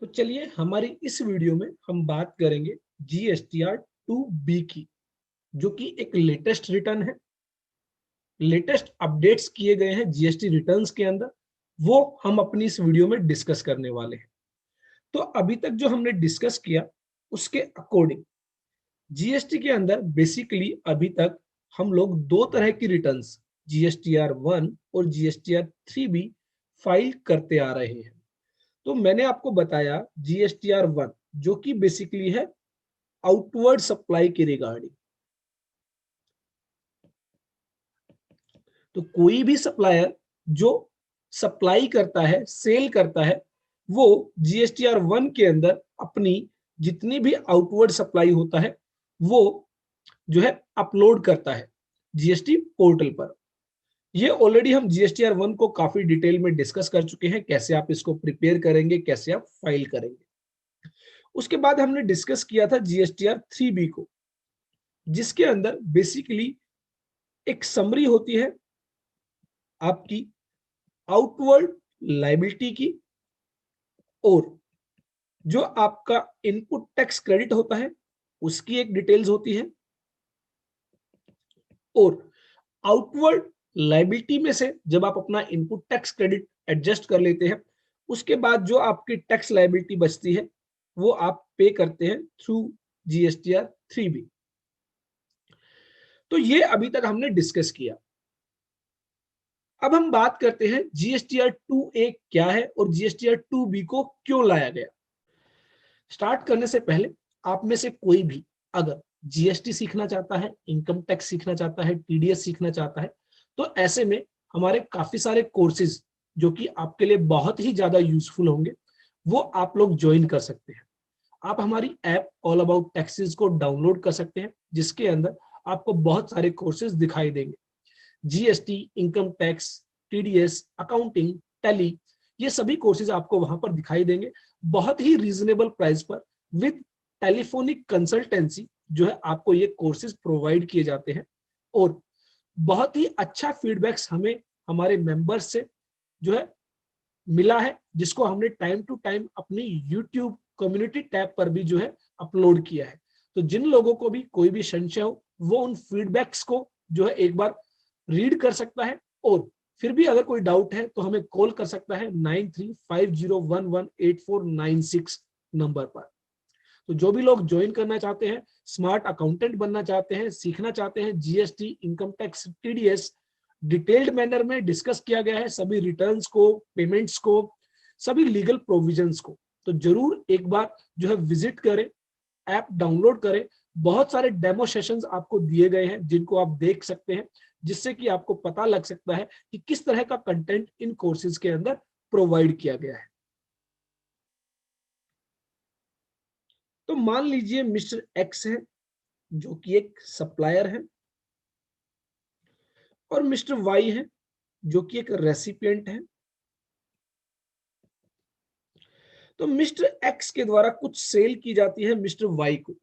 तो चलिए हमारी इस वीडियो में हम बात करेंगे जीएसटीआर 2B की, जो कि एक लेटेस्ट रिटर्न है। लेटेस्ट अपडेट्स किए गए हैं जीएसटी रिटर्न्स के अंदर, वो हम अपनी इस वीडियो में डिस्कस करने वाले हैं। तो अभी तक जो हमने डिस्कस किया उसके अकॉर्डिंग जीएसटी के अंदर बेसिकली अभी तक हम लोग दो तरह की रिटर्न्स जीएसटीआर 1 और जीएसटीआर 3B फाइल करते आ रहे हैं। तो मैंने आपको बताया जीएसटीआर 1 जो कि बेसिकली है आउटवर्ड सप्लाई के रिगार्डिंग। तो कोई भी सप्लायर जो सप्लाई करता है, सेल करता है, वो जीएसटीआर 1 के अंदर अपनी जितनी भी आउटवर्ड सप्लाई होता है वो जो है अपलोड करता है जीएसटी पोर्टल पर। ये ऑलरेडी हम जीएसटीआर 1 को काफी डिटेल में डिस्कस कर चुके हैं, कैसे आप इसको प्रिपेयर करेंगे, कैसे आप फाइल करेंगे। उसके बाद हमने डिस्कस किया था जीएसटीआर 3B को, जिसके अंदर बेसिकली एक समरी होती है आपकी आउटवर्ड लायबिलिटी की, और जो आपका इनपुट टैक्स क्रेडिट होता है उसकी एक डिटेल्स होती है, और आउटवर्ड लायबिलिटी में से जब आप अपना इनपुट टैक्स क्रेडिट एडजस्ट कर लेते हैं, उसके बाद जो आपकी टैक्स लायबिलिटी बचती है वो आप पे करते हैं थ्रू जीएसटीआर 3B। तो ये अभी तक हमने डिस्कस किया। अब हम बात करते हैं जीएसटीआर 2A क्या है और जीएसटीआर 2B को क्यों लाया गया। स्टार्ट करने से पहले आप में से कोई भी अगर जीएसटी सीखना चाहता है, इनकम टैक्स सीखना चाहता है, टीडीएस सीखना चाहता है, तो ऐसे में हमारे काफी सारे कोर्सेज जो कि आपके लिए बहुत ही ज्यादा यूजफुल होंगे, वो आप लोग ज्वाइन कर सकते हैं। आप हमारी ऐप ऑल अबाउट टैक्सेस को डाउनलोड कर सकते हैं, जिसके अंदर आपको बहुत सारे कोर्सेज दिखाई देंगे। GST, income tax, TDS, accounting, tally, ये सभी कोर्सेज आपको वहां पर दिखाई देंगे बहुत ही रीजनेबल प्राइस पर, विद टेलीफोनिक कंसल्टेंसी जो है आपको ये कोर्सेज प्रोवाइड किए जाते हैं। और बहुत ही अच्छा फीडबैक्स हमें हमारे मेंबर्स से जो है मिला है, जिसको हमने टाइम टू टाइम अपनी यूट्यूब कम्युनिटी टैब पर भी जो है अपलोड किया है। तो जिन लोगों को भी कोई भी संशय हो वो उन फीडबैक्स को जो है एक बार रीड कर सकता है, और फिर भी अगर कोई डाउट है तो हमें कॉल कर सकता है 9350118496 नंबर पर। तो जो भी लोग ज्वाइन करना चाहते हैं, स्मार्ट अकाउंटेंट बनना चाहते हैं, सीखना चाहते हैं GST, income tax, TDS, detailed manner में डिस्कस किया गया है सभी रिटर्न्स को, पेमेंट्स को, सभी लीगल प्रोविजंस को, तो जरूर एक बार जो है विजिट करें, ऐप डाउनलोड करें। बहुत सारे डेमो सेशंस आपको दिए गए हैं जिनको आप देख सकते हैं, जिससे कि आपको पता लग सकता है कि किस तरह का कंटेंट इन कोर्सेज के अंदर प्रोवाइड किया गया है। तो मान लीजिए मिस्टर एक्स है जो कि एक सप्लायर है, और मिस्टर वाई है जो कि एक रेसिपिएंट है। तो मिस्टर एक्स के द्वारा कुछ सेल की जाती है मिस्टर वाई को।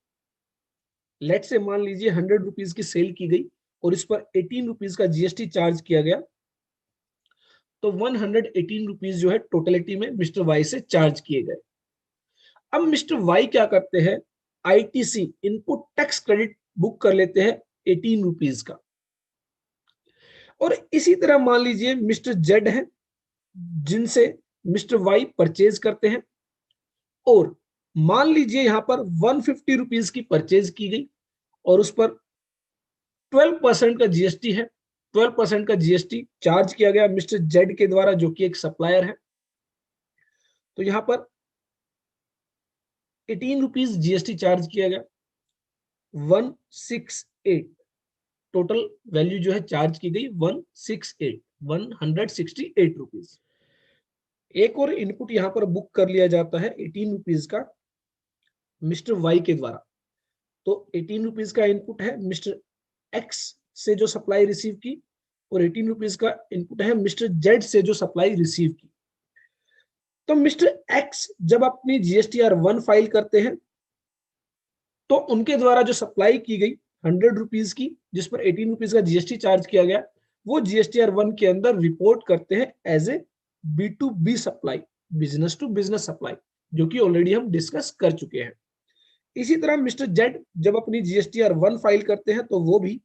लेट से मान लीजिए 100 रुपीज की सेल की गई और इस पर 18 रुपीज का जीएसटी चार्ज किया गया, तो 118 रुपीज जो है टोटलिटी में मिस्टर वाई से चार्ज किए गए। अब मिस्टर वाई क्या करते हैं, ITC input tax credit book कर लेते हैं 18 रुपीज का। और इसी तरह मान लीजिए मिस्टर जेड है जिनसे मिस्टर वाई परचेज करते हैं, और मान लीजिए यहां पर 150 रुपीज की परचेज की गई और उस पर 12% का जीएसटी है, 12% का जीएसटी चार्ज किया गया मिस्टर जेड के द्वारा जो कि एक सप्लायर है। तो यहां पर 18 रुपीज जीएसटी चार्ज किया गया, 168 टोटल वैल्यू जो है चार्ज की गई 168 रुपीज। एक और इनपुट यहां पर बुक कर लिया जाता है 18 रुपीज का मिस्टर वाई के द्वारा। तो 18 रुपीज का इनपुट है मिस्टर एक्स से जो सप्लाई रिसीव की, और 18 रुपीज का इनपुट है मिस्टर जेड से जो सप्लाई रिसीव की। तो मिस्टर एक्स जब अपनी जीएसटीआर 1 फाइल करते हैं तो उनके द्वारा जो सप्लाई की गई 100 रुपीज की, जिस पर 18 रुपीज का जीएसटी चार्ज किया गया, वो जीएसटीआर 1 के अंदर रिपोर्ट करते हैं as a B2B supply, business to business supply, जो कि ऑलरेडी हम डिस्कस कर चुके हैं। इसी तरह मिस्टर जेड जब अपनी जीएसटीआर 1 फाइल करते हैं तो वो भी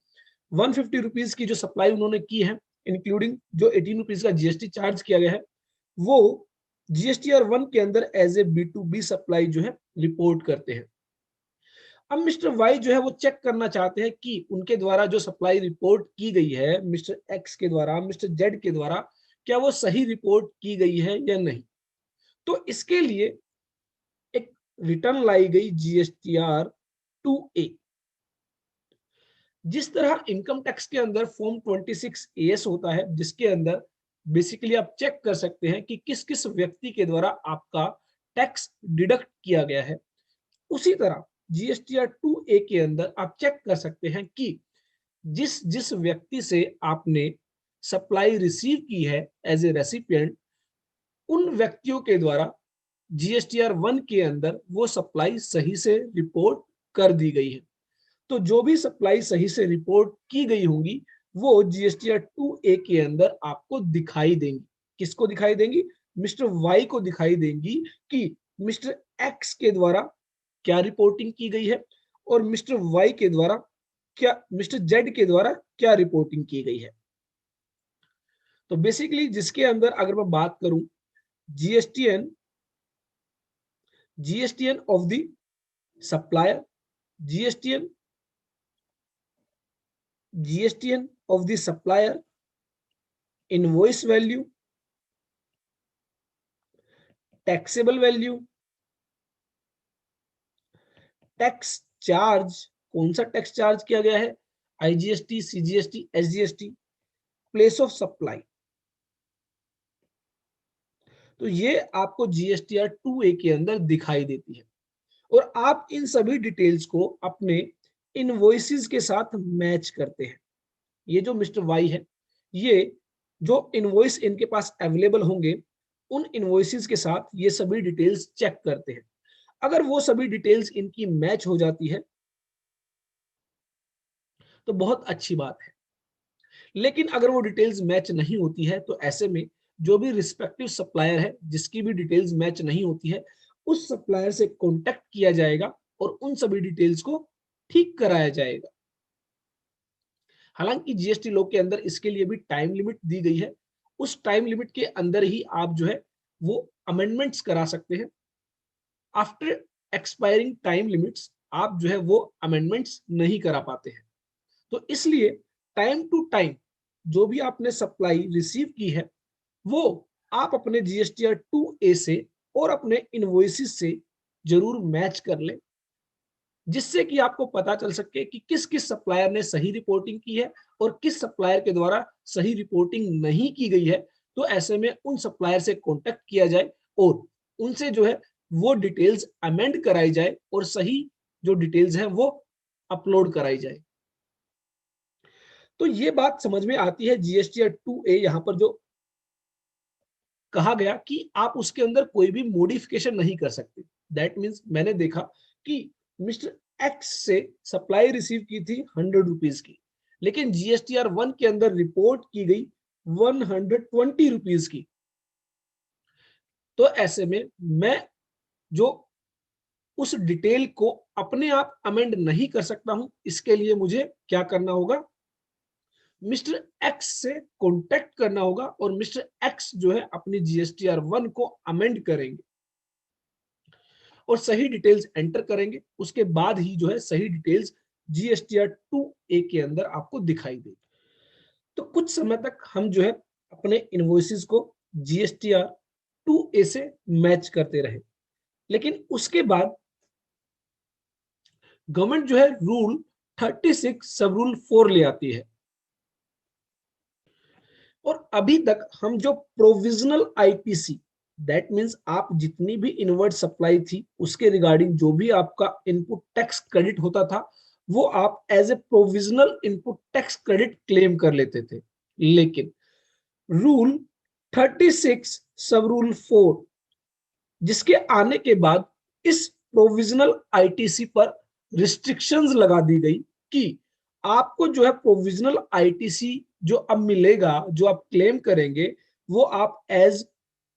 150 रुपीज की जो सप्लाई उन्होंने की है, इंक्लूडिंग जो 18 रुपीज का जीएसटी चार्ज किया गया है, वो जीएसटीआर 1 के अंदर एज ए B2B सप्लाई जो है रिपोर्ट करते हैं। अब मिस्टर वाई जो है वो चेक करना चाहते हैं कि उनके द्वारा जो सप्लाई रिपोर्ट की गई है मिस्टर एक्स के द्वारा, मिस्टर जेड के द्वारा, क्या वो सही रिपोर्ट की गई है या नहीं। तो इसके लिए एक रिटर्न लाई गई जीएसटीआर 2A। जिस तरह इनकम टैक्स के अंदर फॉर्म 26 AS होता है, जिसके अंदर बेसिकली आप चेक कर सकते हैं कि किस किस व्यक्ति के द्वारा आपका टैक्स डिडक्ट किया गया है, उसी तरह जीएसटीआर 2A के अंदर आप चेक कर सकते हैं कि जिस जिस व्यक्ति से आपने सप्लाई रिसीव की है एज ए रेसिपिएंट, उन व्यक्तियों के द्वारा जीएसटीआर 1 के अंदर वो सप्लाई सही से रिपोर्ट कर दी गई है। तो जो भी सप्लाई सही से रिपोर्ट की गई होंगी वो जीएसटीआर 2A के अंदर आपको दिखाई देंगी। किसको दिखाई देंगी? मिस्टर वाई को दिखाई देंगी कि मिस्टर एक्स के द्वारा क्या रिपोर्टिंग की गई है और मिस्टर वाई के द्वारा क्या, मिस्टर जेड के द्वारा क्या रिपोर्टिंग की गई है। तो बेसिकली जिसके अंदर अगर मैं बात करूं GSTN of the supplier, GSTN of the supplier, invoice value, taxable value, tax charge, कौन सा टैक्स चार्ज किया गया है, IGST, CGST, SGST, place of supply. तो ये आपको जीएसटीआर 2A के अंदर दिखाई देती है और आप इन सभी डिटेल्स को अपने इनवॉइसेस के साथ मैच करते हैं। ये जो मिस्टर वाई है, ये जो इनवॉइस इनके पास अवेलेबल होंगे उन इनवॉइसेस के साथ ये सभी डिटेल्स चेक करते हैं। अगर वो सभी डिटेल्स इनकी मैच हो जाती है तो बहुत अच्छी बात है, लेकिन अगर वो डिटेल्स मैच नहीं होती है तो ऐसे में जो भी रिस्पेक्टिव सप्लायर है जिसकी भी डिटेल्स मैच नहीं होती है उस सप्लायर से कांटेक्ट किया जाएगा और उन सभी डिटेल्स को ठीक कराया जाएगा। हालांकि जीएसटी लॉ के अंदर इसके लिए भी टाइम लिमिट दी गई है, उस टाइम लिमिट के अंदर ही आप जो है वो अमेंडमेंट्स करा सकते हैं। आफ्टर एक्सपायरिंग टाइम लिमिट्स आप जो है वो अमेंडमेंट्स नहीं करा पाते हैं। तो इसलिए टाइम टू टाइम जो भी आपने सप्लाई रिसीव की है वो आप अपने जीएसटीआर 2A से और अपने इनवॉइसेस से जरूर मैच कर लें, जिससे कि आपको पता चल सके कि किस किस सप्लायर ने सही रिपोर्टिंग की है और किस सप्लायर के द्वारा सही रिपोर्टिंग नहीं की गई है। तो ऐसे में उन सप्लायर से कांटेक्ट किया जाए और उनसे जो है वो डिटेल्स अमेंड कराई जाए और सही जो डिटेल्स है वो अपलोड कराई जाए। तो ये बात समझ में आती है जीएसटीआर 2A यहां पर जो कहा गया कि आप उसके अंदर कोई भी मॉडिफिकेशन नहीं कर सकते। दैट मीन्स मैंने देखा कि मिस्टर एक्स से सप्लाई रिसीव की थी 100 रुपीज की, लेकिन जीएसटीआर 1 के अंदर रिपोर्ट की गई 120 रुपीज की। तो ऐसे में मैं जो उस डिटेल को अपने आप अमेंड नहीं कर सकता हूं, इसके लिए मुझे क्या करना होगा, मिस्टर एक्स से कांटेक्ट करना होगा और मिस्टर एक्स जो है अपनी जीएसटीआर 1 को अमेंड करेंगे और सही डिटेल्स एंटर करेंगे। उसके बाद ही जो है सही डिटेल्स जीएसटीआर 2A के अंदर आपको दिखाई देगी। तो कुछ समय तक हम जो है अपने इनवॉइसेस को जीएसटीआर 2A से मैच करते रहे, लेकिन उसके बाद गवर्नमेंट जो है रूल 36 सब रूल 4 ले आती है और अभी तक हम जो प्रोविजनल आईटीसी, दैट मींस आप जितनी भी इनवर्ट सप्लाई थी उसके रिगार्डिंग जो भी आपका इनपुट टैक्स क्रेडिट होता था वो आप as a provisional input tax credit claim कर लेते थे। लेकिन रूल 36 सब रूल 4 जिसके आने के बाद इस प्रोविजनल आईटीसी पर रिस्ट्रिक्शंस लगा दी गई कि आपको जो है प्रोविजनल आईटीसी जो अब मिलेगा, जो आप क्लेम करेंगे, वो आप एज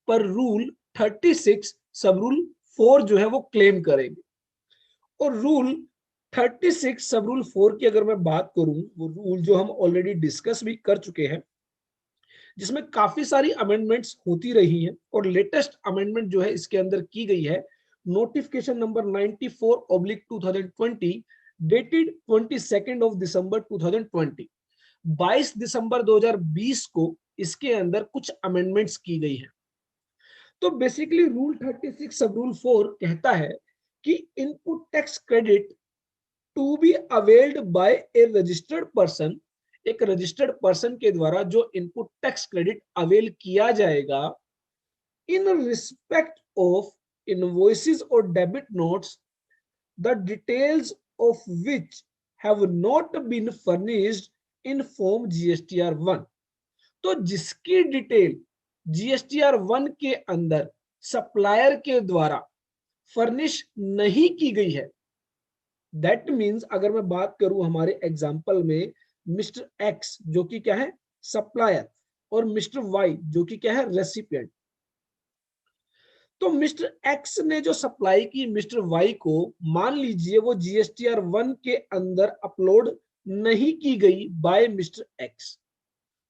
पर रूल 36 सब रूल 4 जो है वो क्लेम करेंगे। और रूल 36 सब रूल 4 की अगर मैं बात करूं, वो रूल जो हम ऑलरेडी डिस्कस भी कर चुके हैं, जिसमें काफी सारी अमेंडमेंट्स होती रही हैं, और लेटेस्ट अमेंडमेंट जो है इसके अंदर की गई है नोटिफिकेशन नंबर 94/2020 डेटेड 22 दिसंबर 2020, 22 दिसंबर 2020 को इसके अंदर कुछ अमेंडमेंट्स की गई है। तो बेसिकली रूल 36 सब रूल 4 कहता है कि input tax credit to be availed by a registered person, एक रजिस्टर्ड पर्सन के द्वारा जो इनपुट टैक्स क्रेडिट अवेल किया जाएगा इन रिस्पेक्ट ऑफ इनवॉइसेस और debit notes the details of which have not been furnished in form GSTR 1। तो जिसकी detail GSTR 1 के अंदर सप्लायर के द्वारा फर्निश नहीं की गई है, दैट मीन्स अगर मैं बात करूं हमारे एग्जाम्पल में मिस्टर एक्स जो कि क्या है सप्लायर, और मिस्टर वाई जो कि क्या है रेसिपिएंट, तो मिस्टर एक्स ने जो सप्लाई की मिस्टर वाई को, मान लीजिए वो जीएसटीआर 1 के अंदर अपलोड नहीं की गई बाय मिस्टर एक्स,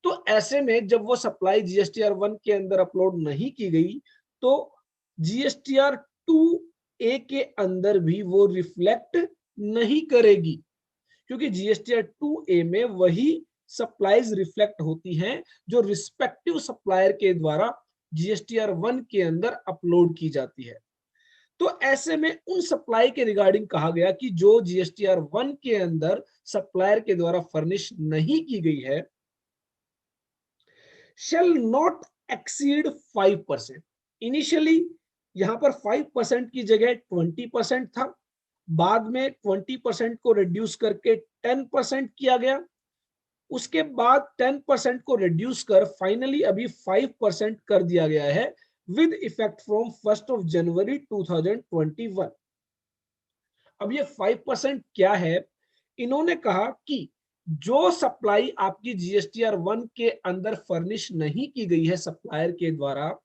तो ऐसे में जब वो सप्लाई जीएसटीआर 1 के अंदर अपलोड नहीं की गई तो जीएसटीआर 2A के अंदर भी वो रिफ्लेक्ट नहीं करेगी, क्योंकि जीएसटीआर 2A में वही सप्लाईज रिफ्लेक्ट होती हैं जो रिस्पेक्टिव सप्लायर के द्वारा जीएसटीआर 1 के अंदर अपलोड की जाती है। तो ऐसे में उन सप्लाई के रिगार्डिंग कहा गया कि जो जीएसटीआर 1 के अंदर सप्लायर के द्वारा फर्निश नहीं की गई है shall not exceed 5%। इनिशियली यहां पर 5% की जगह 20% था, बाद में 20% को रिड्यूस करके 10% किया गया, उसके बाद 10% को रिड्यूस कर फाइनली अभी 5% कर दिया गया है विद इफेक्ट फ्रॉम 1 जनवरी 2021। अब ये 5% क्या है, इन्होंने कहा कि जो सप्लाई आपकी जीएसटीआर 1 के अंदर फर्निश नहीं की गई है सप्लायर के द्वारा,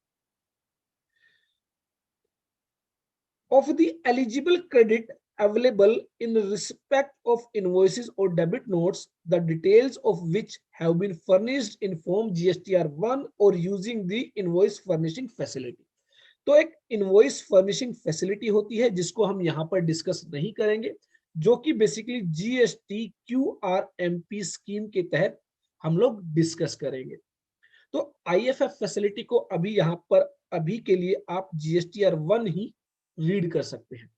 of the eligible credit available in respect of invoices or debit notes, the details of which have been furnished in form GSTR 1 or using the invoice furnishing facility। तो एक इनवॉइस फर्निशिंग फैसिलिटी होती है जिसको हम यहां पर discuss नहीं करेंगे, जो कि बेसिकली जीएसटी क्यूआरएमपी स्कीम के तहत हम लोग डिस्कस करेंगे। तो आईएफएफ फैसिलिटी को अभी यहां पर अभी के लिए आप जीएसटीआर 1 ही रीड कर सकते हैं।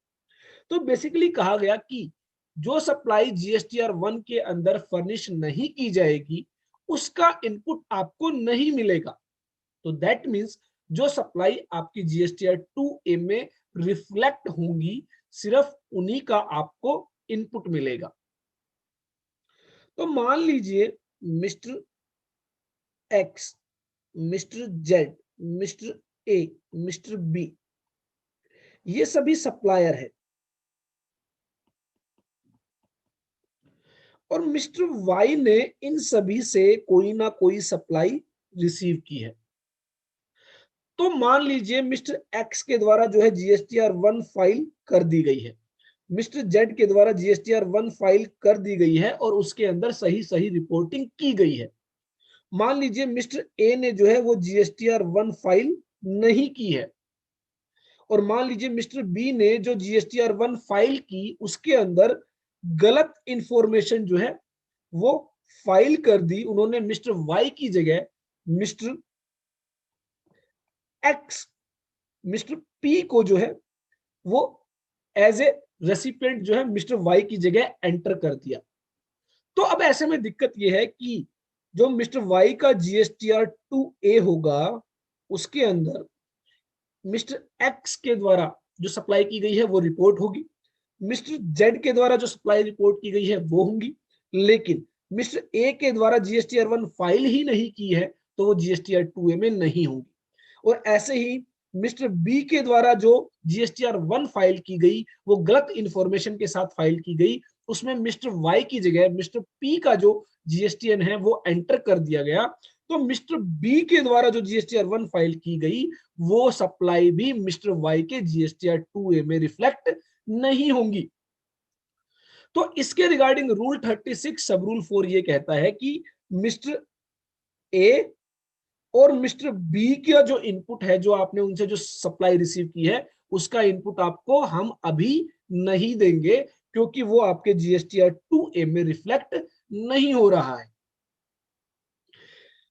तो बेसिकली कहा गया कि जो सप्लाई जीएसटीआर 1 के अंदर फर्निश नहीं की जाएगी उसका इनपुट आपको नहीं मिलेगा। तो दैट मींस जो सप्लाई आपकी जीएसटीआर 2A में रिफ्लेक्ट होंगी सिर्फ उन्हीं का आपको इनपुट मिलेगा। तो मान लीजिए mister X, mister Z, mister A, mister B, ये सभी सप्लायर है, और मिस्टर वाई ने इन सभी से कोई ना कोई सप्लाई रिसीव की है। तो मान लीजिए मिस्टर एक्स के द्वारा जो है जीएसटीआर 1 फाइल कर दी गई है, मिस्टर जेड के द्वारा जीएसटीआर 1 फाइल कर दी गई है और उसके अंदर सही सही रिपोर्टिंग की गई है। मान लीजिए मिस्टर ए ने जो है वो जीएसटीआर 1 फाइल नहीं की है, और मान लीजिए मिस्टर बी ने जो जीएसटीआर 1 फाइल की उसके अंदर गलत इंफॉर्मेशन जो है वो फाइल कर दी, उन्होंने मिस्टर वाई की जगह मिस्टर एक्स, मिस्टर पी को जो है वो एज ए रेसिपिएंट जो है मिस्टर वाई की जगह एंटर कर दिया। तो अब ऐसे में दिक्कत यह है कि जो मिस्टर वाई का जीएसटीआर 2A होगा उसके अंदर मिस्टर एक्स के द्वारा जो सप्लाई की गई है वो रिपोर्ट होगी, मिस्टर जेड के द्वारा जो सप्लाई रिपोर्ट की गई है वो होंगी, लेकिन मिस्टर ए के द्वारा जीएसटीआर 1 फाइल ही नहीं की है तो वो जीएसटीआर 2A में नहीं होगी। और ऐसे ही मिस्टर बी के द्वारा जो जीएसटीआर 1 फाइल की गई वो गलत इंफॉर्मेशन के साथ फाइल की गई, उसमें मिस्टर वाई की जगह मिस्टर पी का जो जीएसटीएन है वो एंटर कर दिया गया, तो मिस्टर बी के द्वारा जो जीएसटीआर 1 फाइल की गई वो सप्लाई भी मिस्टर वाई के जीएसटीआर 2A में रिफ्लेक्ट नहीं होंगी। तो इसके रिगार्डिंग रूल 36 सब रूल 4 ये कहता है कि मिस्टर ए और मिस्टर बी का जो इनपुट है, जो आपने उनसे जो सप्लाई रिसीव की है, उसका इनपुट आपको हम अभी नहीं देंगे क्योंकि वो आपके जीएसटीआर 2A में रिफ्लेक्ट नहीं हो रहा है।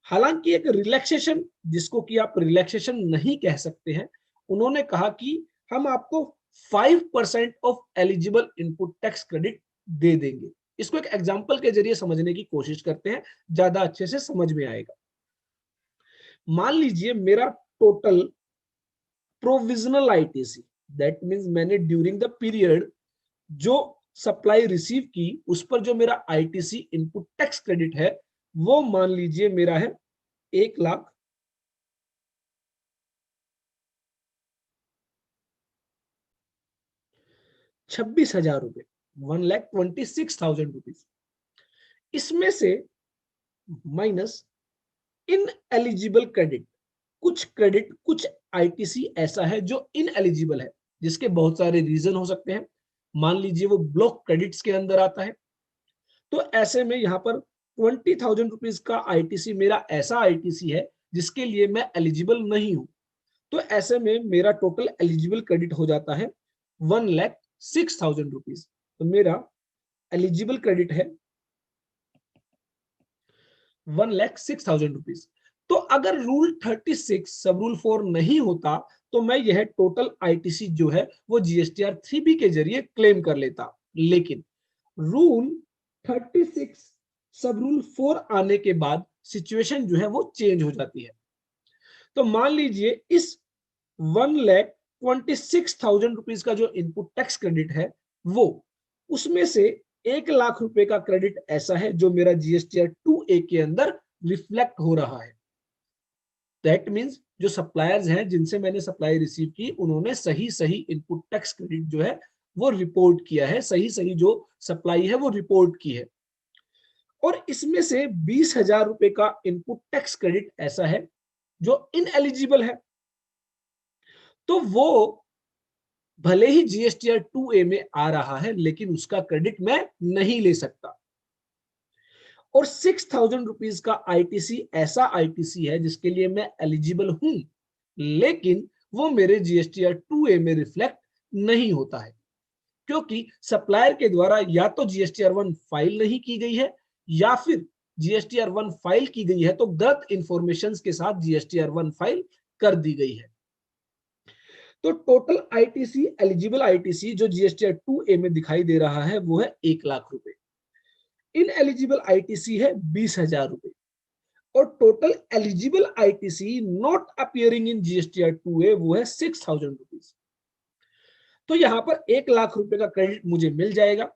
हालांकि एक रिलैक्सेशन, जिसको कि आप रिलैक्सेशन नहीं कह सकते हैं, उन्होंने कहा कि हम आपको 5% of eligible input tax credit दे देंगे। इसको एक एग्जांपल के जरिए समझने की कोशिश करते हैं, ज्यादा अच्छे से समझ में आएगा। मान लीजिए मेरा total provisional ITC, that means मैंने ड्यूरिंग द पीरियड जो सप्लाई रिसीव की उस पर जो मेरा आईटीसी इनपुट टैक्स क्रेडिट है वो मान लीजिए मेरा है 1,26,000 रुपए, 1,26,000 रुपीज। इसमें से माइनस इन एलिजिबल क्रेडिट, कुछ आईटीसी ऐसा है जो इन एलिजिबल है, जिसके बहुत सारे रीजन हो सकते हैं। मान लीजिए वो ब्लॉक क्रेडिट्स के अंदर आता है, तो ऐसे में यहाँ पर 20,000 रुपीज का आईटीसी मेरा ऐसा आईटीसी है जिसके लिए मैं एलिजिबल नहीं हूं। तो ऐसे में मेरा टोटल एलिजिबल क्रेडिट हो जाता है 1,06,000 रुपीज। तो मेरा एलिजिबल क्रेडिट है 1,06,000 रुपीज। तो अगर रूल 36 सब रूल 4 नहीं होता तो मैं यह टोटल आईटीसी जो है वो जीएसटीआर 3B के जरिए क्लेम कर लेता। लेकिन रूल 36 सब रूल 4 आने के बाद सिचुएशन जो है वो चेंज हो जाती है। तो मान लीजिए इस 1,26,000 रुपीज का जो इनपुट टैक्स क्रेडिट है वो, उसमें से 1,00,000 रुपए का क्रेडिट ऐसा है जो मेरा जीएसटीआर 2A के अंदर रिफ्लेक्ट हो रहा है। दैट मींस जो सप्लायर्स हैं जिनसे मैंने सप्लाई रिसीव की उन्होंने सही सही इनपुट टैक्स क्रेडिट जो है वो रिपोर्ट किया है, सही सही जो सप्लाई है वो रिपोर्ट की है। और इसमें से 20,000 रुपए का इनपुट टैक्स क्रेडिट ऐसा है जो इनएलिजिबल है, तो वो भले ही जीएसटीआर 2A में आ रहा है लेकिन उसका क्रेडिट मैं नहीं ले सकता। और 6,000 रुपीज का आईटीसी ऐसा आईटीसी है जिसके लिए मैं एलिजिबल हूं, लेकिन वो मेरे जीएसटीआर 2A में रिफ्लेक्ट नहीं होता है क्योंकि सप्लायर के द्वारा या तो जीएसटीआर 1 फाइल नहीं की गई है या फिर जीएसटीआर 1 फाइल की गई है तो गलत इंफॉर्मेशन के साथ जीएसटीआर 1 फाइल कर दी गई है। तो टोटल आईटीसी, एलिजिबल आईटीसी जो जीएसटीआर 2A में दिखाई दे रहा है वो है 1,00,000 रुपए। इन एलिजिबल आईटीसी है 20,000 रुपए और total eligible ITC not appearing in GSTR 2A वो है 6,000 रुपीज। तो यहां पर 1,00,000 रुपए का क्रेडिट मुझे मिल जाएगा,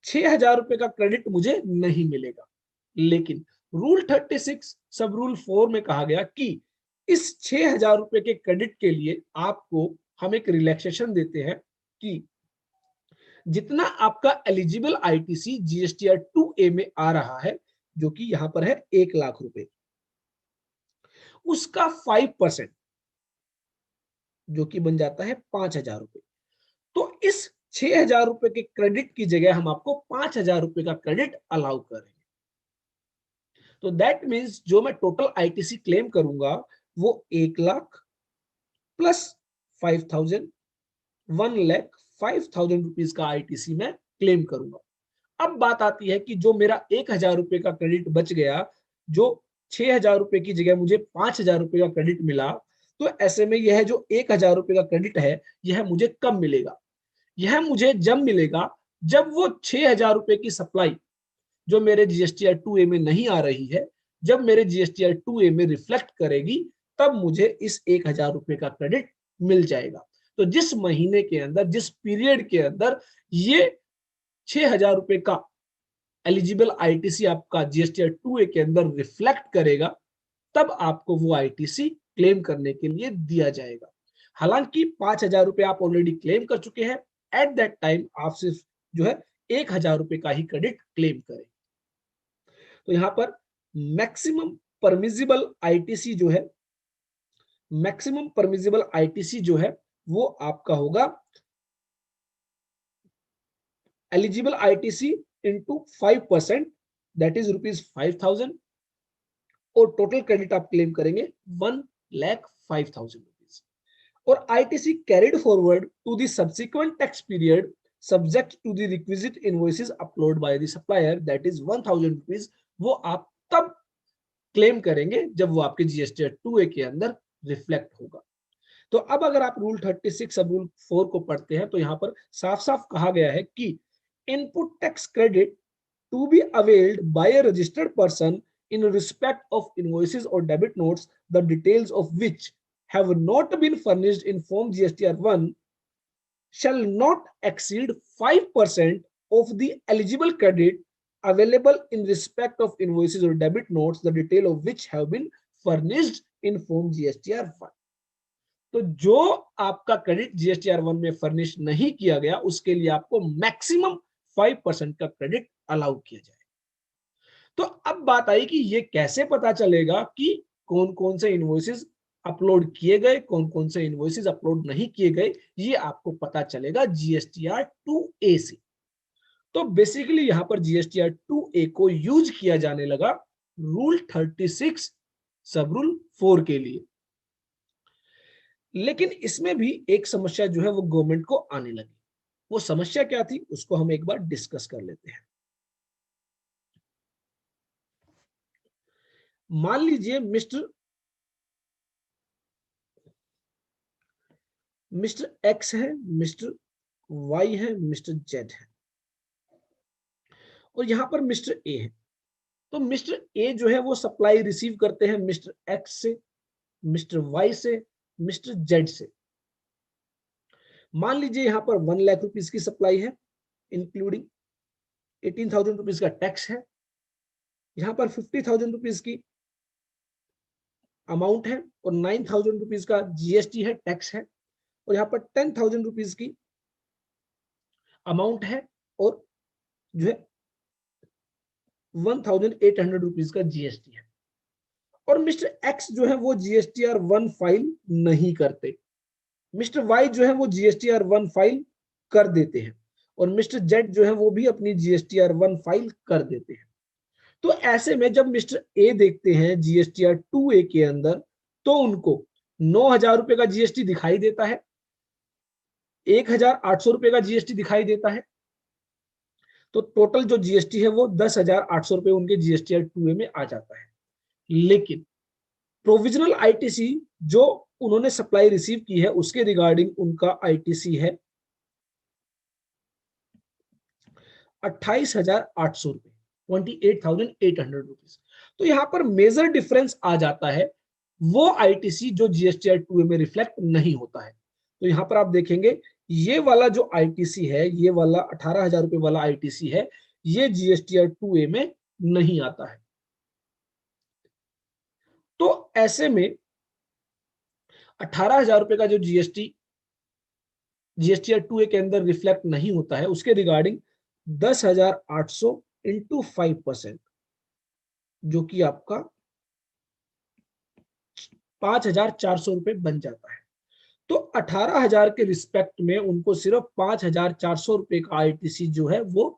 6,000 रुपए का क्रेडिट मुझे नहीं मिलेगा। लेकिन रूल 36 सब रूल 4 में कहा गया कि इस 6,000 रुपए के क्रेडिट के लिए आपको हम एक रिलैक्सेशन देते हैं कि जितना आपका एलिजिबल आईटीसी जीएसटीआर 2A में आ रहा है जो कि यहां पर है 1,00,000 रुपए, उसका 5% जो कि बन जाता है 5,000 रुपए। तो इस 6,000 रुपए के क्रेडिट की जगह हम आपको 5,000 रुपए का क्रेडिट अलाउ करेंगे। तो दैट मींस जो मैं टोटल आईटीसी क्लेम करूंगा वो 1,00,000 प्लस 5,000, 1,05,000 रुपीज का आईटीसी मैं क्लेम करूंगा। अब बात आती है कि जो मेरा 1,000 रुपए का क्रेडिट बच गया, जो 6,000 रुपए की जगह मुझे 5,000 रुपए का क्रेडिट मिला, तो ऐसे में यह जो 1,000 रुपए का क्रेडिट है यह मुझे कब मिलेगा? यह मुझे जब मिलेगा जब वो 6,000 रुपए की सप्लाई जो मेरे जीएसटीआर 2A में नहीं आ रही है, जब मेरे जीएसटीआर 2A में रिफ्लेक्ट करेगी तब मुझे इस 1,000 रुपए का क्रेडिट मिल जाएगा। तो जिस महीने के अंदर, जिस पीरियड के अंदर ये 6,000 रुपए का एलिजिबल आईटीसी आपका जीएसटीआर 2A के अंदर रिफ्लेक्ट करेगा तब आपको वो आईटीसी क्लेम करने के लिए दिया जाएगा। हालांकि 5,000 रुपए आप ऑलरेडी क्लेम कर चुके हैं, एट दैट टाइम आप सिर्फ जो है 1,000 रुपए का ही क्रेडिट क्लेम करें। तो यहाँ पर मैक्सिमम परमिजिबल आईटीसी जो है, मैक्सिमम परमिजिबल आईटीसी जो है वो आपका होगा eligible ITC into 5%, that is ₹5,000, और टोटल क्रेडिट आप क्लेम करेंगे 1,05,000 रुपीज। और ITC carried forward to the subsequent tax period subject to the requisite invoices upload by the supplier, that is 1,000 rupees, वो आप तब क्लेम करेंगे जब वो आपके जीएसटीआर 2A के अंदर रिफ्लेक्ट होगा। तो अब अगर आप रूल 36 सब रूल 4 को पढ़ते हैं तो यहाँ पर साफ साफ कहा गया है कि input tax credit to be availed by a registered person in respect of invoices or debit notes, the details of which have not been furnished in Form GSTR1 shall not exceed 5% of the eligible credit available in respect of invoices or debit notes, the detail of which have been furnished in Form GSTR1. तो जो आपका credit GSTR1 में furnish नहीं किया गया उसके लिए आपको मैक्सिमम 5% का क्रेडिट अलाउ किया जाए। तो अब बात आई कि ये कैसे पता चलेगा कि कौन कौन से इनवॉइसेस अपलोड किए गए, कौन कौन से इनवॉइसेस अपलोड नहीं किए गए, ये आपको पता चलेगा जीएसटीआर 2A से। तो बेसिकली यहां पर जीएसटीआर 2A को यूज किया जाने लगा रूल 36 सब रूल 4 के लिए। लेकिन इसमें भी एक समस्या जो है वो गवर्नमेंट को आने लगी। वो समस्या क्या थी उसको हम एक बार डिस्कस कर लेते हैं। मान लीजिए मिस्टर एक्स है, मिस्टर वाई है, मिस्टर जेड है, और यहां पर मिस्टर ए है। तो मिस्टर ए जो है वो सप्लाई रिसीव करते हैं मिस्टर एक्स से, मिस्टर वाई से, मिस्टर जेड से। मान लीजिए यहां पर 1 लाख रुपीस की सप्लाई है, इंक्लूडिंग 18,000 रुपीज का टैक्स है। यहां पर 50,000 रुपीज की अमाउंट है और 9,000 रुपीज का जीएसटी है, टैक्स है, और यहाँ पर 10,000 रुपीज की अमाउंट है और जो है 1,800 रुपीज का जीएसटी है। और मिस्टर एक्स जो है वो जीएसटीआर 1 फाइल नहीं करते, मिस्टर वाई जो है वो जीएसटीआर 1 फाइल कर देते हैं, और मिस्टर जेड जो है वो भी अपनी जीएसटीआर 1 फाइल कर देते हैं। तो ऐसे में जब मिस्टर ए देखते हैं जीएसटीआर 2A के अंदर तो उनको 9,000 रुपए का जीएसटी दिखाई देता है, 1,800 रुपए का जीएसटी दिखाई देता है। तो टोटल जो जीएसटी है वो 10,800 रुपए उनके जीएसटीआर 2A में आ जाता है। लेकिन प्रोविजनल आईटीसी जो उन्होंने सप्लाई रिसीव की है उसके रिगार्डिंग उनका आईटीसी है 28,800 रुपए, 28,800 रुपीज। तो यहां पर मेजर डिफरेंस आ जाता है, वो आईटीसी जो जीएसटीआर 2A में रिफ्लेक्ट नहीं होता है। तो यहां पर आप देखेंगे ये वाला जो आईटीसी है, ये वाला 18,000 रुपए वाला आईटीसी है, ये जीएसटीआर 2A में नहीं आता है। तो ऐसे में 18,000 रुपए का जो जीएसटीआर 2A के अंदर रिफ्लेक्ट नहीं होता है, उसके रिगार्डिंग 10,800 इंटू 5%, जो कि आपका 5,400 रुपए बन जाता है। तो 18,000 के रिस्पेक्ट में उनको सिर्फ 5,400 रुपए का आईटीसी जो है वो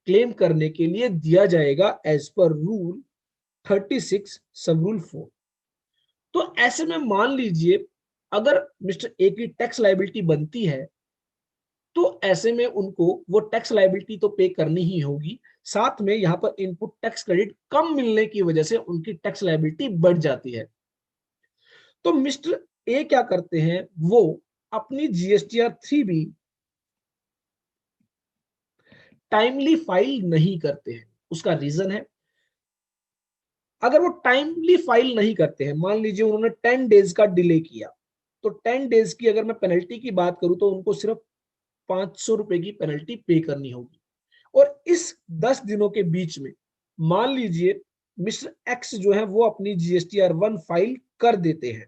क्लेम करने के लिए दिया जाएगा एज पर रूल 36 सब रूल 4। तो ऐसे में मान लीजिए अगर मिस्टर ए की टैक्स लायबिलिटी बनती है तो ऐसे में उनको वो टैक्स लायबिलिटी तो पे करनी ही होगी, साथ में यहाँ पर इनपुट टैक्स क्रेडिट कम मिलने की वजह से उनकी टैक्स लायबिलिटी बढ़ जाती है। तो मिस्टर ए क्या करते हैं, वो अपनी जीएसटीआर 3B टाइमली फाइल नहीं करते हैं। उसका रीजन है, अगर वो टाइमली फाइल नहीं करते हैं, मान लीजिए उन्होंने 10 डेज का डिले किया, तो 10 डेज की अगर मैं पेनल्टी की बात करूं तो उनको सिर्फ 500 रुपए की पेनल्टी पे करनी होगी। और इस 10 दिनों के बीच में मान लीजिए मिस्टर एक्स जो है वो अपनी जीएसटीआर 1 फाइल कर देते हैं,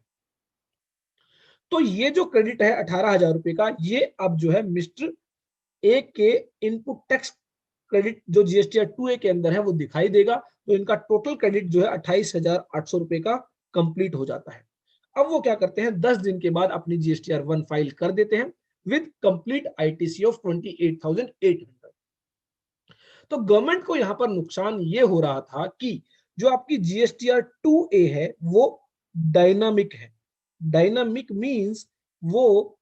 तो ये जो क्रेडिट है 18,000 रुपए का, ये अब जो है मिस्टर ए के इनपुट टैक्स क्रेडिट जो जीएसटीआर 2A के अंदर है वो दिखाई देगा। तो इनका टोटल क्रेडिट जो है 28,800 रुपए का कंप्लीट हो जाता है। अब वो क्या करते हैं, 10 दिन के बाद अपनी GSTR 1 फाइल कर देते हैं विद कंप्लीट ITC ऑफ 28,800। तो गवर्नमेंट को यहां पर नुकसान ये हो रहा था कि जो आपकी GSTR 2A है वो डायनामिक है। डायनामिक मींस वो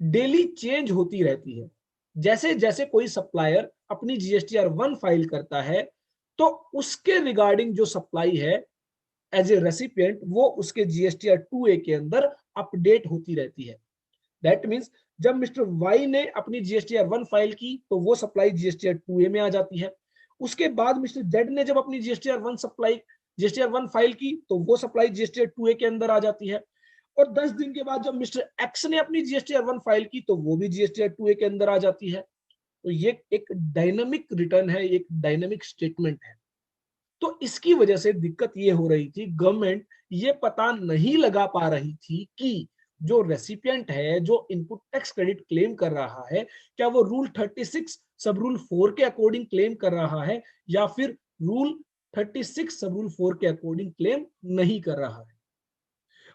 डेली चेंज होती रहती है। जैसे जैसे कोई सप्लायर अपनी GSTR 1 फाइल करता है तो उसके रिगार्डिंग जो सप्लाई है एज ए रेसिपिएंट वो उसके GSTR 2A के अंदर अपडेट होती रहती है। दैट मीन्स जब मिस्टर वाई ने अपनी GSTR 1 फाइल की तो वो सप्लाई GSTR 2A में आ जाती है। उसके बाद मिस्टर जेड ने जब अपनी GSTR 1 फाइल की तो वो सप्लाई GSTR 2A के अंदर आ जाती है। और 10 दिन के बाद जब मिस्टर एक्स ने अपनी GSTR 1 फाइल की तो वो भी GSTR 2A के अंदर आ जाती है। तो ये एक डायनामिक रिटर्न है, एक डायनामिक स्टेटमेंट है। तो इसकी वजह से दिक्कत ये हो रही थी, गवर्नमेंट ये पता नहीं लगा पा रही थी कि जो रेसिपिएंट है जो इनपुट टैक्स क्रेडिट क्लेम कर रहा है क्या वो रूल 36 सब रूल 4 के अकॉर्डिंग क्लेम कर रहा है या फिर रूल 36 सब रूल 4 के अकॉर्डिंग क्लेम नहीं कर रहा है।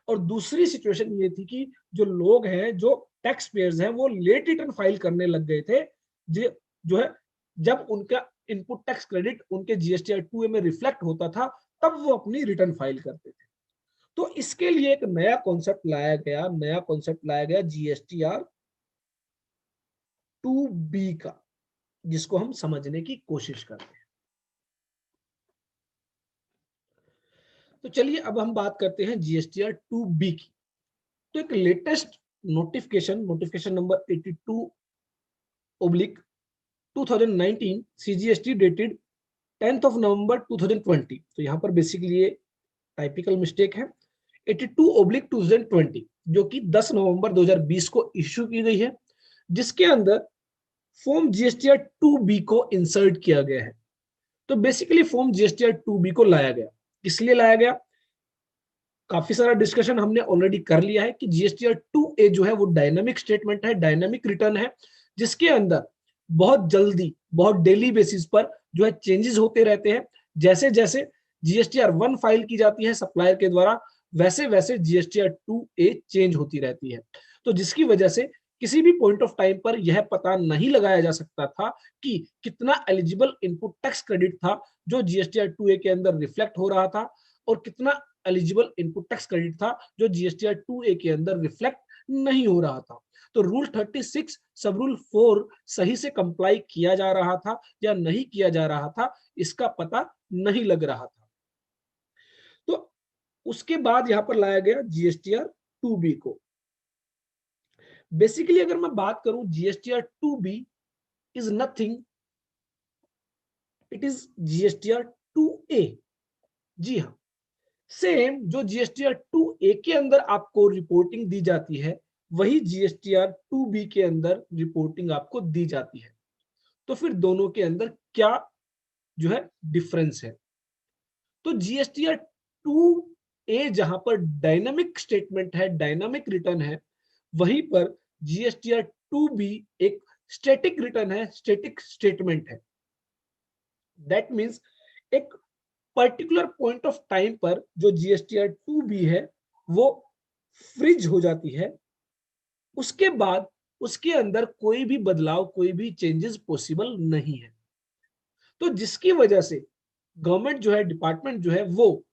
और दूसरी सिचुएशन ये थी कि जो लोग हैं जो टैक्स पेयर्स हैं वो लेट रिटर्न फाइल करने लग गए थे जो है जब उनका इनपुट टैक्स क्रेडिट उनके GSTR 2A में रिफ्लेक्ट होता था तब वो अपनी रिटर्न फाइल करते थे। तो इसके लिए एक नया कॉन्सेप्ट लाया गया GSTR 2B का, जिसको हम समझने की कोशिश करते हैं। तो चलिए अब हम बात करते हैं GSTR 2B की। तो एक latest notification number 82/2019 CGST dated 10th of November 2020। तो यहाँ पर बेसिकली ये टाइपिकल मिस्टेक है। 82/2020 जो कि 10 नवंबर 2020 को इश्यू की गई है, जिसके अंदर फॉर्म GSTR 2B को इंसर्ट किया गया है। तो बेसिकली फॉर्म GSTR 2B को लाया गया, किस लिए लाया गया, काफी सारा डिस्कशन हमने ऑलरेडी कर लिया है कि GSTR 2A जो है वो डायनामिक स्टेटमेंट है, डायनामिक रिटर्न है, जिसके अंदर बहुत जल्दी बहुत डेली बेसिस पर जो है चेंजेस होते रहते हैं। जैसे जैसे GSTR 1 फाइल की जाती है सप्लायर के द्वारा वैसे वैसे GSTR 2A चेंज होती रहती है। तो जिसकी वजह से किसी भी पॉइंट ऑफ टाइम पर यह पता नहीं लगाया जा सकता था कि कितना एलिजिबल इनपुट टैक्स क्रेडिट था जो GSTR 2A के अंदर रिफ्लेक्ट हो रहा था और कितना एलिजिबल इनपुट टैक्स क्रेडिट था जो GSTR 2A के अंदर रिफ्लेक्ट नहीं हो रहा था। तो रूल 36 सब रूल 4 सही से कंप्लाई किया जा रहा था या नहीं किया जा रहा था, इसका पता नहीं लग रहा था। तो उसके बाद यहां पर लाया गया GSTR 2B को। बेसिकली अगर मैं बात करूं GSTR 2B is nothing, it is GSTR 2A। जी हाँ, सेम जो GSTR 2A के अंदर आपको रिपोर्टिंग दी जाती है वही GSTR 2B के अंदर रिपोर्टिंग आपको दी जाती है। तो फिर दोनों के अंदर क्या जो है डिफरेंस है, तो GSTR 2A जहां पर डायनामिक स्टेटमेंट है, डायनामिक रिटर्न है, वहीं पर GSTR 2B एक स्टैटिक रिटर्न है, स्टैटिक स्टेटमेंट है। दैट मीन्स एक पर्टिकुलर पॉइंट ऑफ टाइम पर जो GSTR 2B है वो फ्रीज हो जाती है, उसके बाद उसके अंदर कोई भी बदलाव, कोई भी चेंजेस पॉसिबल नहीं है। तो जिसकी वजह से गवर्नमेंट जो है, डिपार्टमेंट जो है वो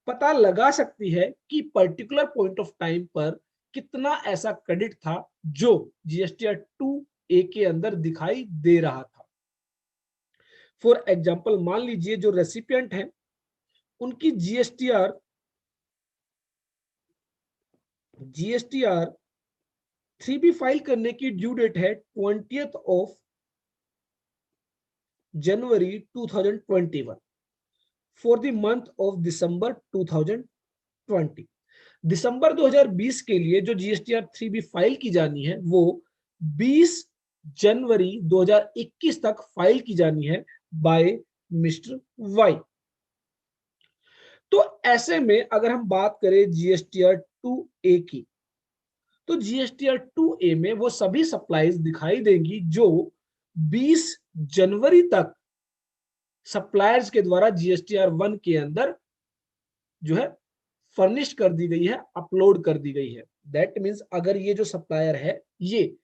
पता लगा सकती है कि पर्टिकुलर पॉइंट ऑफ टाइम पर कितना ऐसा क्रेडिट था जो GSTR 2A के अंदर दिखाई दे रहा था। फॉर एग्जाम्पल मान लीजिए जो रेसिपिएंट है उनकी GSTR 3B फाइल करने की ड्यू डेट है 20th of January 2021 for the month of December 2020। दिसंबर 2020 के लिए जो GSTR 3B फाइल की जानी है वो 20 जनवरी 2021 तक फाइल की जानी है बाय मिस्टर वाई। तो ऐसे में अगर हम बात करें GSTR 2A की, तो GSTR 2A में वो सभी सप्लाईज दिखाई देंगी जो 20 जनवरी तक सप्लायर्स के द्वारा जीएसटीआर 1 के अंदर जो है फर्निश कर दी गई है, अपलोड कर दी गई है। दैट मीन्स अगर ये जो सप्लायर है ये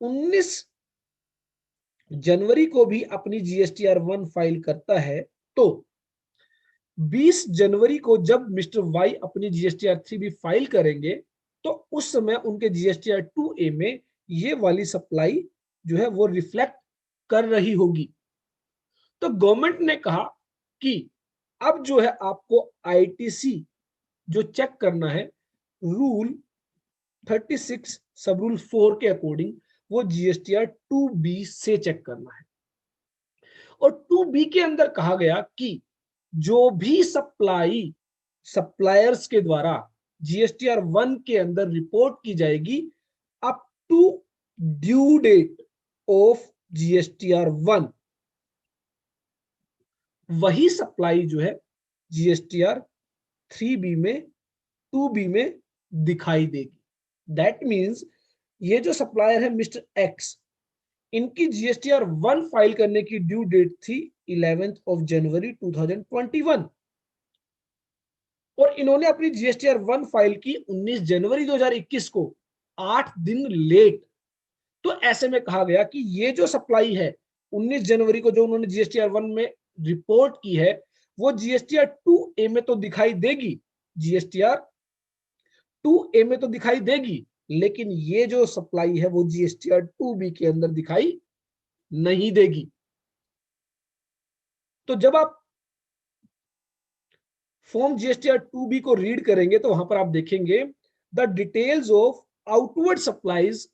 19 जनवरी को भी अपनी जीएसटीआर 1 फाइल करता है, तो 20 जनवरी को जब मिस्टर वाई अपनी जीएसटीआर 3 भी फाइल करेंगे, तो उस समय उनके जीएसटीआर 2A में ये वाली सप्लाई जो है वो रिफ्लेक्ट कर रही होगी। तो गवर्नमेंट ने कहा कि अब जो है आपको आईटीसी जो चेक करना है रूल 36 सब रूल 4 के अकॉर्डिंग, वो जीएसटीआर 2B से चेक करना है। और 2B के अंदर कहा गया कि जो भी सप्लायर्स के द्वारा जीएसटीआर 1 के अंदर रिपोर्ट की जाएगी up to due date of GSTR 1, वही सप्लाई जो है जीएसटीआर 3B में 2B में दिखाई देगी। दैट मीन्स ये जो सप्लायर है मिस्टर एक्स, इनकी जीएसटीआर 1 फाइल करने की ड्यू डेट थी 11 जनवरी 2021 और इन्होंने अपनी जीएसटीआर 1 फाइल की 19 जनवरी 2021 को, 8 दिन लेट। तो ऐसे में कहा गया कि ये जो सप्लाई है 19 जनवरी को जो उन्होंने जीएसटीआर 1 में रिपोर्ट की है, वो जीएसटीआर 2A में तो दिखाई देगी, जीएसटीआर 2A में तो दिखाई देगी, लेकिन ये जो सप्लाई है वो जीएसटीआर 2B के अंदर दिखाई नहीं देगी। तो जब आप फॉर्म जीएसटीआर 2B को रीड करेंगे तो वहां पर आप देखेंगे the details of outward supplies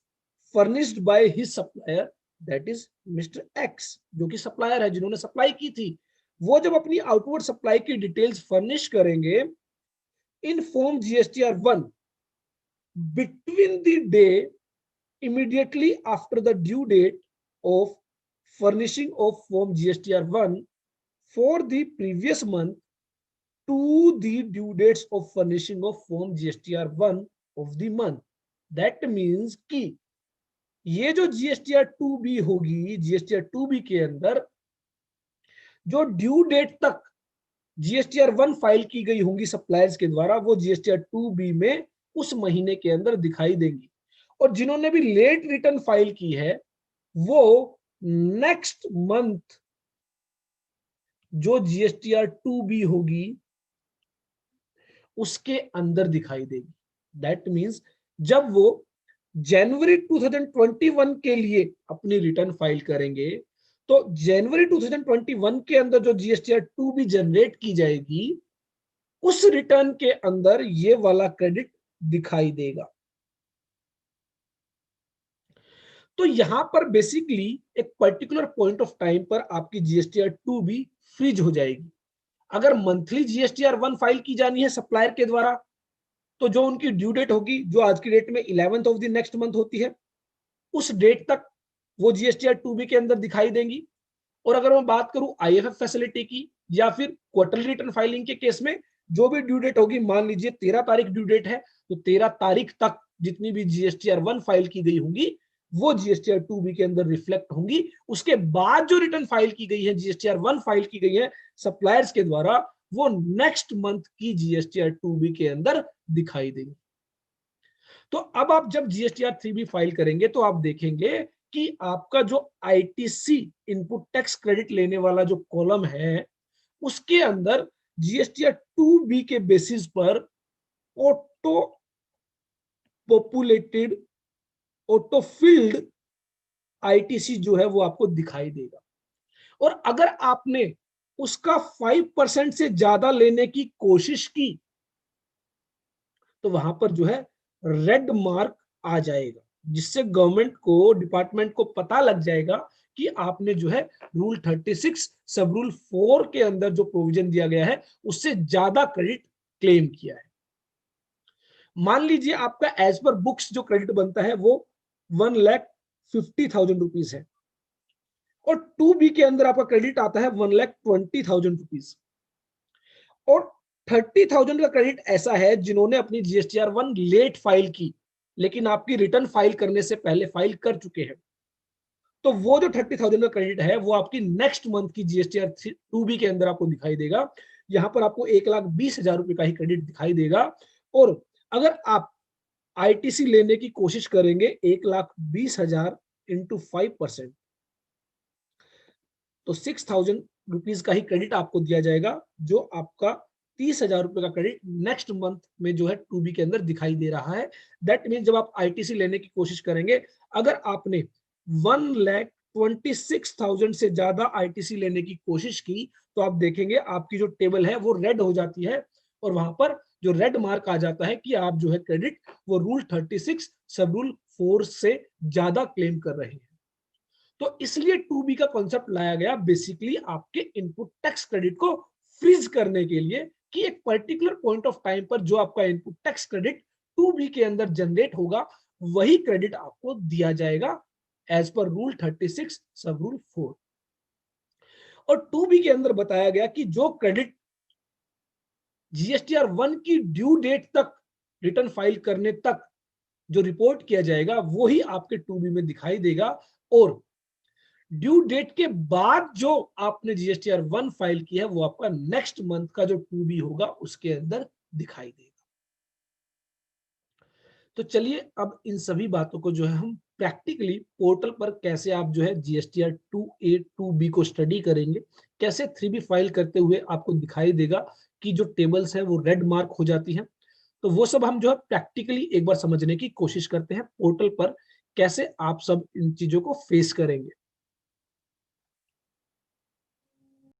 furnished by his supplier, that is mister x, जो कि सप्लायर है जिन्होंने सप्लाई की थी। वो जब अपनी आउटवर्ड सप्लाई की डिटेल्स फर्निश करेंगे इन form GSTR 1 between the day immediately after the due date of furnishing of form GSTR 1 for the previous month to the due dates of furnishing of form GSTR 1 of the month. That means कि ये जो GSTR 2B होगी, GSTR 2B के अंदर जो due date तक GSTR 1 file की गई होंगी सप्लायर्स के द्वारा, वो GSTR 2B में उस महीने के अंदर दिखाई देंगी। और जिन्होंने भी लेट रिटर्न फाइल की है वो नेक्स्ट मंथ जो जीएसटीआर 2B होगी उसके अंदर दिखाई देगी। दैट मींस जब वो जनवरी 2021 के लिए अपनी रिटर्न फाइल करेंगे तो जनवरी 2021 के अंदर जो जीएसटीआर 2B जनरेट की जाएगी उस रिटर्न के अंदर ये वाला क्रेडिट दिखाई देगा। तो यहां पर बेसिकली एक पर्टिकुलर पॉइंट ऑफ टाइम पर आपकी जीएसटीआर 2B फ्रीज हो जाएगी। अगर मंथली जीएसटीआर 1 फाइल की जानी है सप्लायर के द्वारा, तो जो उनकी ड्यू डेट होगी जो आज की डेट में 11th of the next month होती है, उस डेट तक वो जीएसटीआर 2B के अंदर दिखाई देंगी। और अगर मैं बात करूं आईएफएफ फैसिलिटी की या फिर क्वार्टरली रिटर्न फाइलिंग के केस में, जो भी ड्यू डेट होगी, मान लीजिए 13 तारीख ड्यू डेट है, तो 13 तारीख तक जितनी भी जीएसटीआर 1 फाइल की गई होंगी वो जीएसटीआर 2B के अंदर रिफ्लेक्ट होंगी। उसके बाद जो रिटर्न फाइल की गई है, जीएसटीआर 1 फाइल की गई है सप्लायर्स के द्वारा, वो नेक्स्ट मंथ की जीएसटीआर 2B के अंदर दिखाई देगी। तो अब आप जब जीएसटीआर 3B फाइल करेंगे तो आप देखेंगे कि आपका जो आईटीसी इनपुट टैक्स क्रेडिट लेने वाला जो कॉलम है उसके अंदर जीएसटीआर 2B के बेसिस पर auto populated auto field ITC जो है वो आपको दिखाई देगा। और अगर आपने उसका 5% से ज्यादा लेने की कोशिश की तो वहां पर जो है रेड मार्क आ जाएगा, जिससे गवर्नमेंट को, डिपार्टमेंट को पता लग जाएगा कि आपने जो है रूल 36 सब रूल 4 के अंदर जो प्रोविजन दिया गया है उससे ज्यादा क्रेडिट क्लेम किया है। मान लीजिए आपका एज पर बुक्स जो क्रेडिट बनता है वो 1,50,000 रुपीज है और 2B के अंदर आपका क्रेडिट आता है 1,20,000 रुपीज। और 30,000 का क्रेडिट ऐसा है जिन्होंने अपनी जीएसटीआर 1 लेट फाइल की लेकिन आपकी रिटर्न फाइल करने से पहले फाइल कर चुके हैं, तो वो जो 30,000 का क्रेडिट है वो आपकी नेक्स्ट मंथ की जीएसटीआर 2B के अंदर आपको दिखाई देगा। यहाँ पर आपको 1,20,000 रुपए का ही क्रेडिट दिखाई देगा। और अगर आप आईटीसी लेने की कोशिश करेंगे 1,20,000 इंटू 5%, तो 6,000 रुपीज का ही क्रेडिट आपको दिया जाएगा, जो आपका 30,000 रुपए का क्रेडिट नेक्स्ट मंथ में जो है 2B के अंदर दिखाई दे रहा है। दैट मीन जब आप आईटीसी लेने की कोशिश करेंगे, अगर आपने 1,26,000 से ज्यादा आईटीसी लेने की कोशिश की, तो आप देखेंगे आपकी जो टेबल है वो रेड हो जाती है, और वहां पर जो रेड मार्क आ जाता है कि आप जो है क्रेडिट वो रूल 36 सब रूल 4 से ज्यादा क्लेम कर रहे हैं। तो इसलिए 2B का कॉन्सेप्ट लाया गया बेसिकली आपके इनपुट टैक्स क्रेडिट को फ्रीज करने के लिए, कि एक पर्टिकुलर पॉइंट ऑफ टाइम पर जो आपका इनपुट टैक्स क्रेडिट 2B के अंदर जनरेट होगा, वही क्रेडिट आपको दिया जाएगा एज पर रूल 36 सब रूल 4। और 2B के अंदर बताया गया कि जो क्रेडिट जीएसटीआर 1 की ड्यू डेट तक रिटर्न फाइल करने तक जो रिपोर्ट किया जाएगा वही आपके 2B में दिखाई देगा, और ड्यू डेट के बाद जो आपने जीएसटीआर 1 फाइल किया है वो आपका नेक्स्ट मंथ का जो 2B होगा उसके अंदर दिखाई देगा। तो चलिए अब इन सभी बातों को जो है हम प्रैक्टिकली पोर्टल पर कैसे आप जो है जीएसटीआर 2A 2B को स्टडी करेंगे, कैसे 3B फाइल करते हुए आपको दिखाई देगा कि जो टेबल्स है वो रेड मार्क हो जाती है। तो वो सब हम जो है प्रैक्टिकली एक बार समझने की कोशिश करते हैं पोर्टल पर कैसे आप सब इन चीजों को फेस करेंगे।